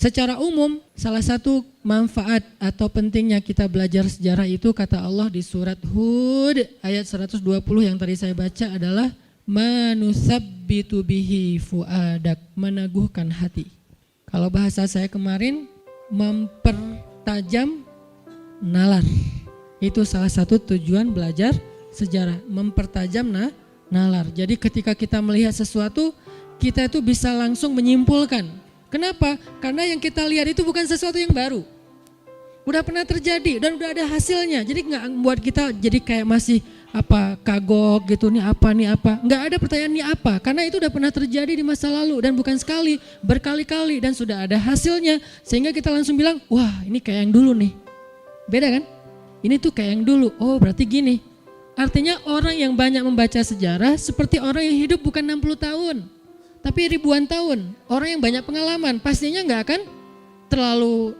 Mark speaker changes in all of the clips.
Speaker 1: Secara umum, salah satu manfaat atau pentingnya kita belajar sejarah itu kata Allah di surat Hud ayat 120 yang tadi saya baca adalah manusabbitu bihi fuadak, meneguhkan hati. Kalau bahasa saya kemarin, mempertajam nalar. Itu salah satu tujuan belajar sejarah, mempertajam nalar. Jadi ketika kita melihat sesuatu, kita itu bisa langsung menyimpulkan. Kenapa? Karena yang kita lihat itu bukan sesuatu yang baru. Udah pernah terjadi dan udah ada hasilnya. Jadi nggak buat kita jadi kayak masih kagok gitu, nih apa. Nggak ada pertanyaan nih apa, karena itu udah pernah terjadi di masa lalu dan bukan sekali, berkali-kali dan sudah ada hasilnya. Sehingga kita langsung bilang, wah ini kayak yang dulu nih. Beda kan? Ini tuh kayak yang dulu, oh berarti gini. Artinya orang yang banyak membaca sejarah seperti orang yang hidup bukan 60 tahun. Tapi ribuan tahun, orang yang banyak pengalaman pastinya nggak akan terlalu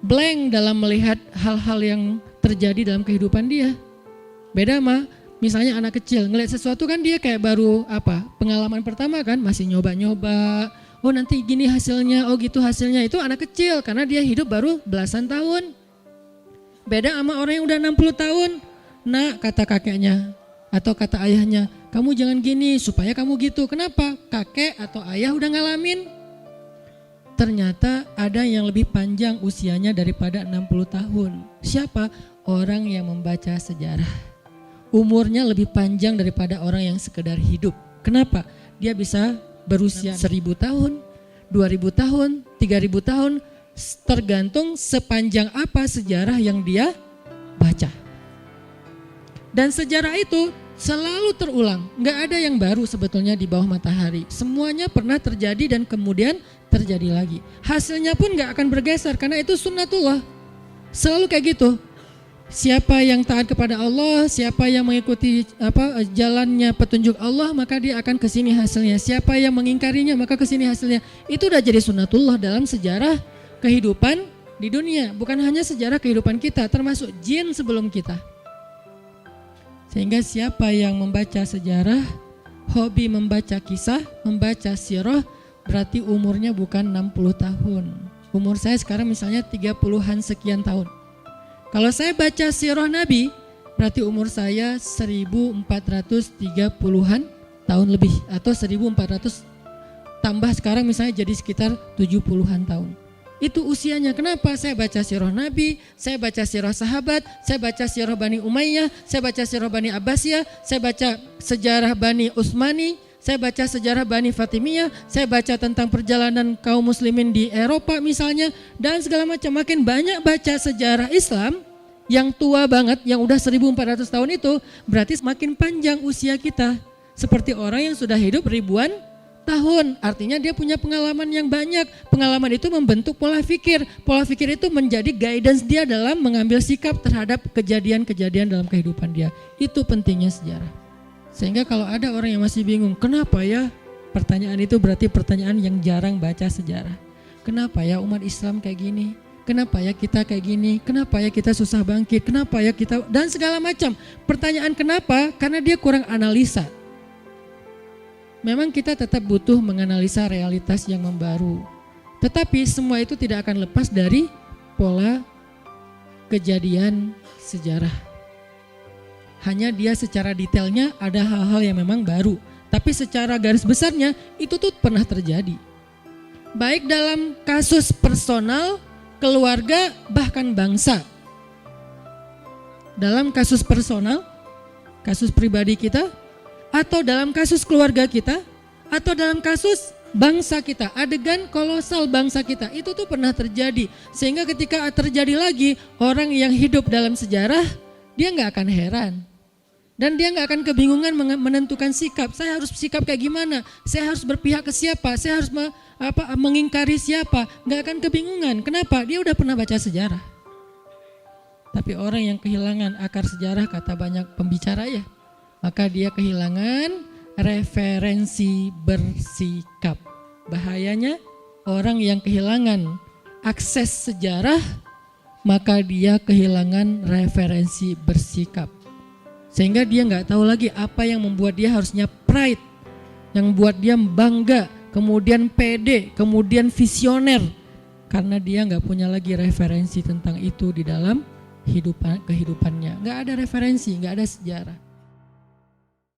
Speaker 1: blank dalam melihat hal-hal yang terjadi dalam kehidupan dia. Beda sama misalnya anak kecil ngelihat sesuatu kan dia kayak baru pengalaman pertama kan, masih nyoba-nyoba. Oh nanti gini hasilnya, oh gitu hasilnya. Itu anak kecil karena dia hidup baru belasan tahun. Beda sama orang yang udah 60 tahun. Nah kata kakeknya atau kata ayahnya, kamu jangan gini supaya kamu gitu. Kenapa? Kakek atau ayah udah ngalamin. Ternyata ada yang lebih panjang usianya daripada 60 tahun. Siapa? Orang yang membaca sejarah. Umurnya lebih panjang daripada orang yang sekedar hidup. Kenapa? Dia bisa berusia 1000 tahun, 2000 tahun, 3000 tahun, tergantung sepanjang apa sejarah yang dia baca. Dan sejarah itu selalu terulang, nggak ada yang baru sebetulnya di bawah matahari. Semuanya pernah terjadi dan kemudian terjadi lagi. Hasilnya pun nggak akan bergeser karena itu sunnatullah. Selalu kayak gitu. Siapa yang taat kepada Allah, siapa yang mengikuti jalannya petunjuk Allah, maka dia akan kesini hasilnya. Siapa yang mengingkarinya, maka kesini hasilnya. Itu udah jadi sunnatullah dalam sejarah kehidupan di dunia. Bukan hanya sejarah kehidupan kita, termasuk jin sebelum kita. Sehingga siapa yang membaca sejarah, hobi membaca kisah, membaca sirah, berarti umurnya bukan 60 tahun. Umur saya sekarang misalnya 30-an sekian tahun. Kalau saya baca sirah Nabi, berarti umur saya 1430-an tahun lebih. Atau 1400 tambah sekarang misalnya jadi sekitar 70-an tahun. Itu usianya. Kenapa? Saya baca sirah Nabi, saya baca sirah sahabat, saya baca sirah Bani Umayyah, saya baca sirah Bani Abbasiyah, saya baca sejarah Bani Utsmani, saya baca sejarah Bani Fatimiyah, saya baca tentang perjalanan kaum muslimin di Eropa misalnya, dan segala macam. Makin banyak baca sejarah Islam yang tua banget, yang udah 1400 tahun itu, berarti semakin panjang usia kita. Seperti orang yang sudah hidup ribuan tahun, artinya dia punya pengalaman yang banyak. Pengalaman itu membentuk pola pikir. Pola pikir itu menjadi guidance dia dalam mengambil sikap terhadap kejadian-kejadian dalam kehidupan dia. Itu pentingnya sejarah. Sehingga kalau ada orang yang masih bingung, kenapa ya? Pertanyaan itu berarti pertanyaan yang jarang baca sejarah. Kenapa ya umat Islam kayak gini? Kenapa ya kita kayak gini? Kenapa ya kita susah bangkit? Kenapa ya kita, dan segala macam. Pertanyaan kenapa? Karena dia kurang analisa. Memang kita tetap butuh menganalisa realitas yang membaru. Tetapi semua itu tidak akan lepas dari pola kejadian sejarah. Hanya dia secara detailnya ada hal-hal yang memang baru. Tapi secara garis besarnya itu tuh pernah terjadi. Baik dalam kasus personal, keluarga, bahkan bangsa. Dalam kasus personal, kasus pribadi kita, atau dalam kasus keluarga kita, atau dalam kasus bangsa kita, adegan kolosal bangsa kita, itu tuh pernah terjadi. Sehingga ketika terjadi lagi, orang yang hidup dalam sejarah, dia gak akan heran. Dan dia gak akan kebingungan menentukan sikap. Saya harus sikap kayak gimana? Saya harus berpihak ke siapa? Saya harus mengingkari siapa? Gak akan kebingungan. Kenapa? Dia udah pernah baca sejarah. Tapi orang yang kehilangan akar sejarah, kata banyak pembicara ya, maka dia kehilangan referensi bersikap. Bahayanya orang yang kehilangan akses sejarah, maka dia kehilangan referensi bersikap. Sehingga dia nggak tahu lagi apa yang membuat dia harusnya pride, yang membuat dia bangga, kemudian pede, kemudian visioner, Karena dia nggak punya lagi referensi tentang itu di dalam kehidupannya. Nggak ada referensi, nggak ada sejarah.